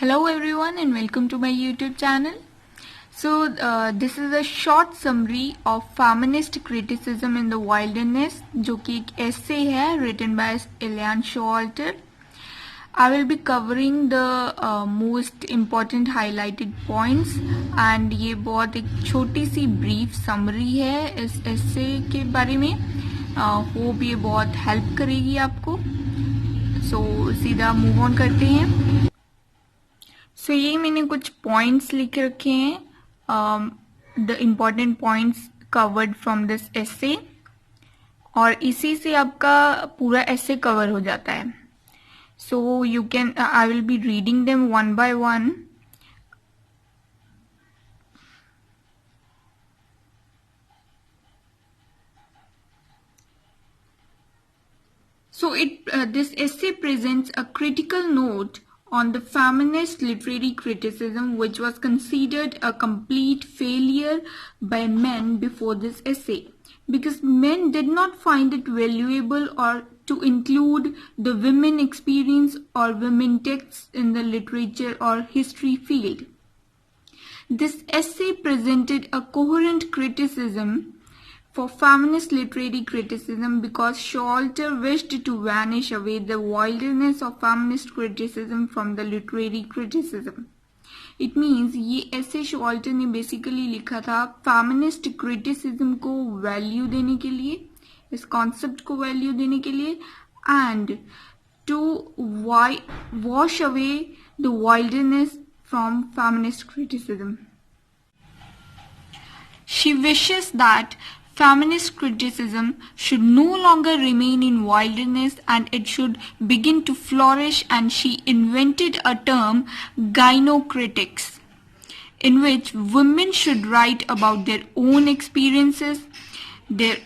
Hello everyone and welcome to my YouTube channel. So this is a short summary of feminist criticism in the wilderness, जो कि एक essay है written by Eliane Showalter. I will be covering the most important highlighted points and ये बहुत एक छोटी सी brief summary है इस essay के बारे में. Hope ये बहुत help करेगी आपको. So सीधा move on करते हैं. सो ये मैंने कुछ पॉइंट्स लिख रखे हैं, the important points covered from this एसे, और इसी से आपका पूरा एसे कवर हो जाता है. So you can I will be reading them one by one. So this essay presents a critical note on the feminist literary criticism, which was considered a complete failure by men before this essay, because men did not find it valuable or to include the women experience or women texts in the literature or history field. This essay presented a coherent criticism for feminist literary criticism because Showalter wished to vanish away the wilderness of feminist criticism from the literary criticism. It means ये ऐसे Showalter ने basically लिखा था feminist criticism को value देने के लिए, इस concept को value देने के लिए, and to wash away the wilderness from feminist criticism. She wishes that feminist criticism should no longer remain in wilderness and it should begin to flourish, and she invented a term, gynocritics, in which women should write about their own experiences, with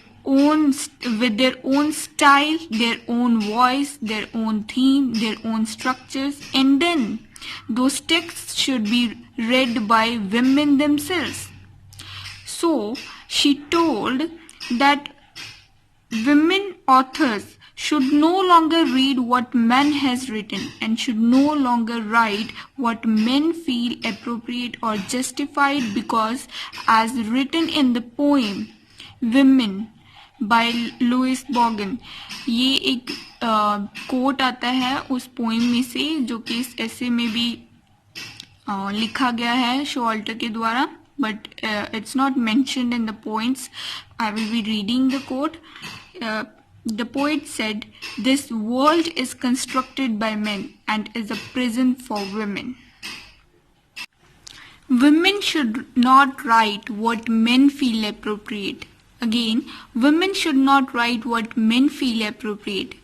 their own style, their own voice, their own theme, their own structures, and then those texts should be read by women themselves. So she told that women authors should no longer read what men has written and should no longer write what men feel appropriate or justified, because as written in the poem Women by Louise Bogan, ये एक coat आता है उस poem में से जो कि इस ऐसे में भी लिखा गया है शोवाल्टर के द्वारा, but it's not mentioned in the points. I will be reading the quote. The poet said, "This world is constructed by men and is a prison for women. Women should not write what men feel appropriate." Again, women should not write what men feel appropriate.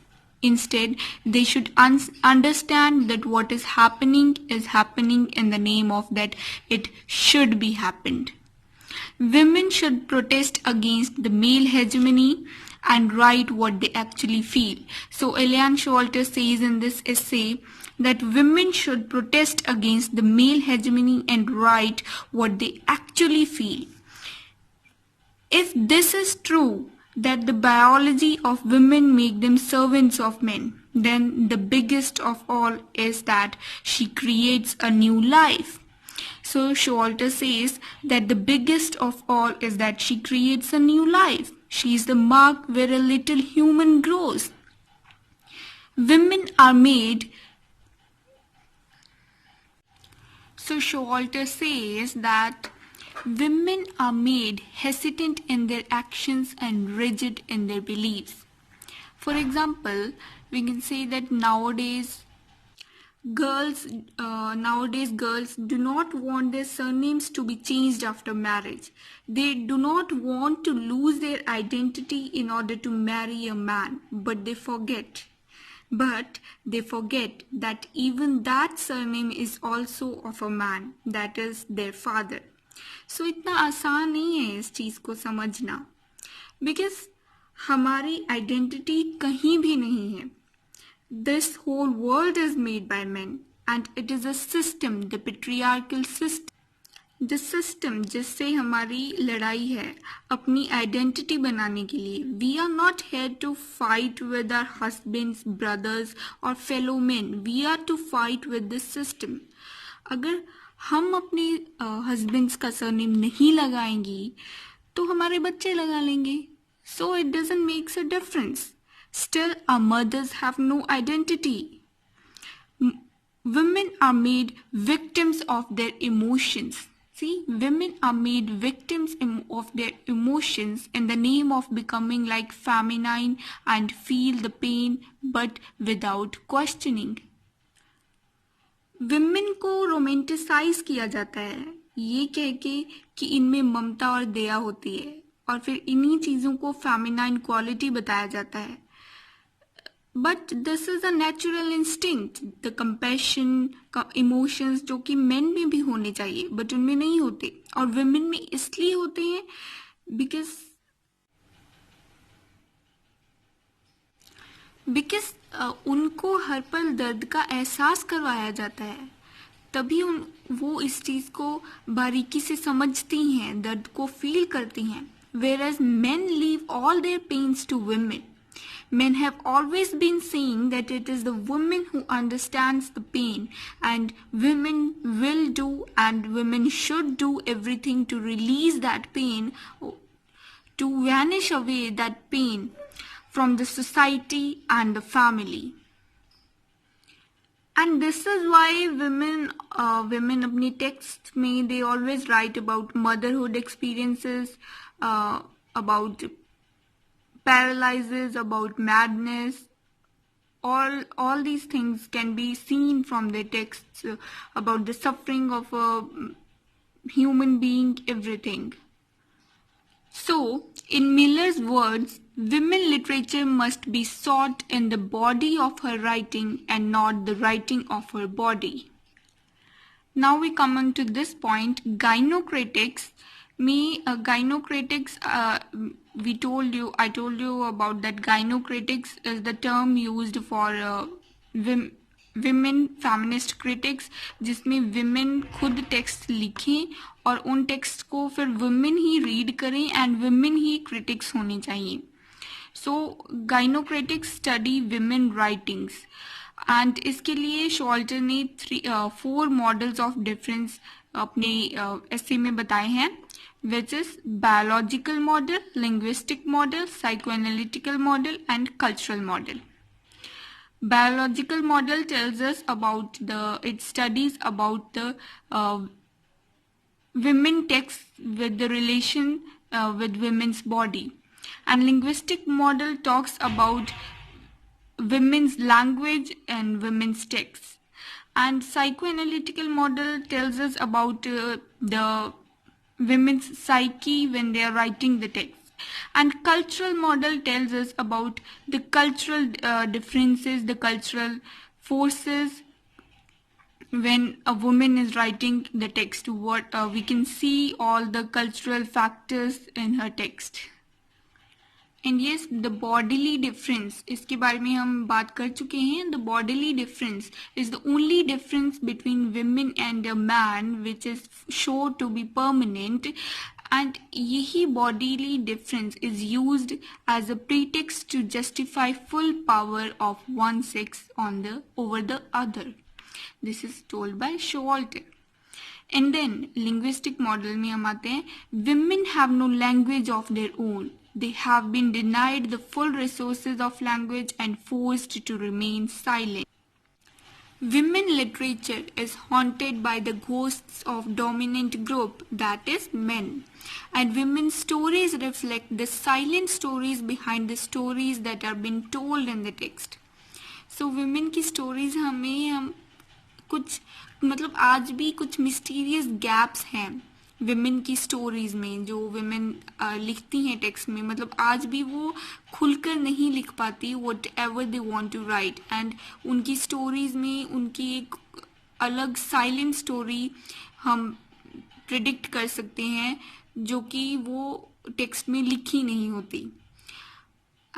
Instead, they should understand that what is happening in the name of that it should be happened. Women should protest against the male hegemony and write what they actually feel. So Eliane Showalter says in this essay that women should protest against the male hegemony and write what they actually feel. If this is true, that the biology of women make them servants of men, then the biggest of all is that she creates a new life. So Showalter says that the biggest of all is that she creates a new life. She is the mark where a little human grows. Women are made. So Showalter says that women are made hesitant in their actions and rigid in their beliefs. For example, we can say that nowadays girls do not want their surnames to be changed after marriage. They do not want to lose their identity in order to marry a man, but they forget that even that surname is also of a man, that is their father. So इतना आसान नहीं है इस चीज़ को समझना, because हमारी identity कहीं भी नहीं है. This whole world is made by men and it is a system, the patriarchal system, the system जिससे हमारी लड़ाई है अपनी आइडेंटिटी बनाने के लिए. We are not here to fight with our husbands, brothers और fellow men. We are to fight with this system. अगर हम अपने हस्बैंड्स का सरनेम नहीं लगाएंगी तो हमारे बच्चे लगा लेंगे. So it doesn't makes a difference. Still our mothers have no identity. Women are made victims of their emotions. See, women are made victims of their emotions in the name of becoming like feminine and feel the pain but without questioning. Women को रोमेंटिसाइज किया जाता है ये कह के कि इनमें ममता और दया होती है और फिर इन्हीं चीज़ों को फेमिनाइन क्वालिटी बताया जाता है. But this is a natural instinct. The compassion का इमोशंस जो कि मेन में भी होने चाहिए बट उनमें नहीं होते और वुमेन में इसलिए होते हैं बिकॉज उनको हर पल दर्द का एहसास करवाया जाता है. तभी वो इस चीज़ को बारीकी से समझती हैं, दर्द को फील करती हैं. Whereas men leave all their pains to women. Men have always been saying that it is the woman who understands the pain, and women will do and women should do everything to release that pain, to vanish away that pain from the society and the family. And this is why women अपनी text में they always write about motherhood experiences, about paralysis, about madness. All these things can be seen from the texts about the suffering of a human being, everything. So, in Miller's words, women literature must be sought in the body of her writing and not the writing of her body. Now we come on to this point, gynocritics. I told you about that gynocritics is the term used for women feminist critics, जिसमें women खुद text लिखें और उन text को फिर women ही read करें and women he critics होनी चाहिए. So gynocritics study women writings, and इसके लिए शॉल्टर ने 4 models of difference अपने essay में बताए हैं, which is biological model, linguistic model, psychoanalytical model and cultural model. Biological model tells us about it studies about the women text with the relation with women's body, and linguistic model talks about women's language and women's texts, and psychoanalytical model tells us about the women's psyche when they are writing the text, and cultural model tells us about the cultural differences, the cultural forces when a woman is writing the text. What we can see all the cultural factors in her text. And yes, the bodily difference, इसके बारे में हम बात कर चुके हैं. The bodily difference is the only difference between women and a man which is sure to be permanent, and यही bodily difference is used as a pretext to justify full power of one sex over the other. This is told by Showalter. And then linguistic model में हम आते हैं. Women have no language of their own. They have been denied the full resources of language and forced to remain silent. Women literature is haunted by the ghosts of dominant group, that is men. And women's stories reflect the silent stories behind the stories that are being told in the text. So women की stories हम कुछ मतलब आज भी कुछ mysterious gaps हैं women की stories में, जो विमेन लिखती हैं टेक्स्ट में. मतलब आज भी वो खुलकर नहीं लिख पाती whatever they want to write, and उनकी स्टोरीज में उनकी एक अलग साइलेंट स्टोरी हम प्रिडिक्ट कर सकते हैं जो कि वो टेक्स्ट में लिखी नहीं होती.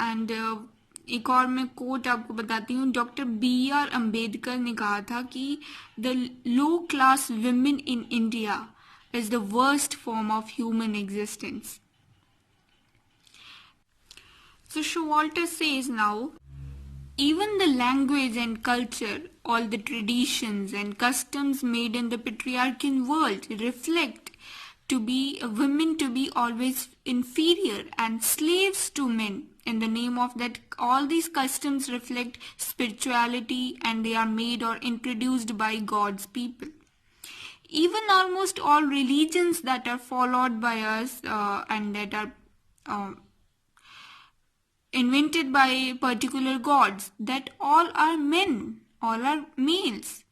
एंड एक और मैं कोट आपको बताती हूँ. Doctor B.R. अम्बेडकर ने कहा था कि the low class women in India is the worst form of human existence. So Showalter says now, Even the language and culture, all the traditions and customs made in the patriarchal world reflect to be women to be always inferior and slaves to men. In the name of that, all these customs reflect spirituality and they are made or introduced by God's people. Even almost all religions that are followed by us and that are invented by particular gods, that all are men, all are males.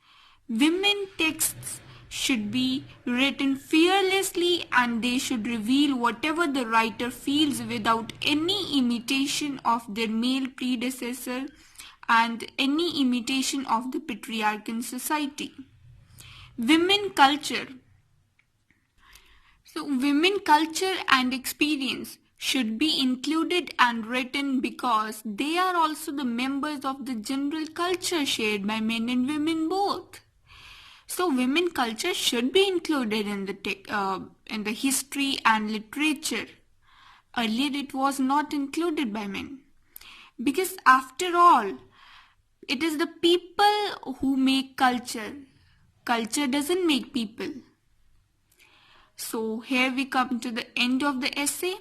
Women texts should be written fearlessly and they should reveal whatever the writer feels without any imitation of their male predecessor and any imitation of the patriarchal society. Women culture. So women culture and experience should be included and written because they are also the members of the general culture shared by men and women both. So women culture should be included in the history and literature. Earlier it was not included by men. Because after all, it is the people who make culture. Culture doesn't make people. So here we come to the end of the essay.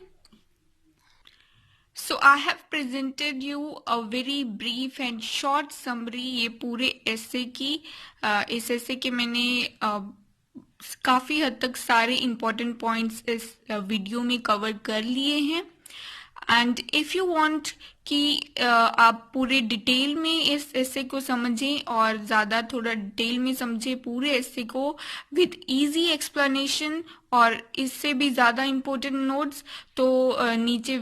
So I have presented you a very brief and short summary ये पूरे essay की इस essay के मैंने काफ़ी हद तक सारे important points इस वीडियो में cover कर लिए हैं and if you want कि आप पूरे डिटेल में इस essay को समझें और ज़्यादा थोड़ा डिटेल में समझें पूरे essay को with easy explanation और इससे भी ज़्यादा important notes तो नीचे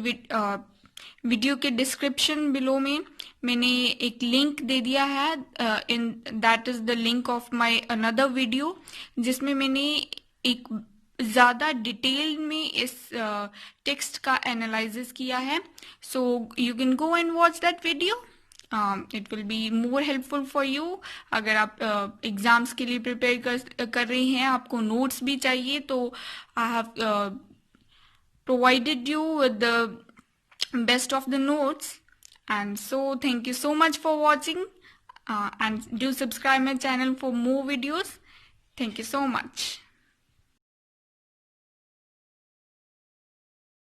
वीडियो के डिस्क्रिप्शन बिलो में मैंने एक लिंक दे दिया है in that is the link of my another video जिसमें मैंने एक ज़्यादा डिटेल में इस टेक्स्ट का एनालिसिस किया है so you can go and watch that video it will be more helpful for you अगर आप एग्जाम्स के लिए प्रिपेयर कर रहे हैं आपको नोट्स भी चाहिए तो I have provided you with the best of the notes and so thank you so much for watching and do subscribe my channel for more videos. Thank you so much.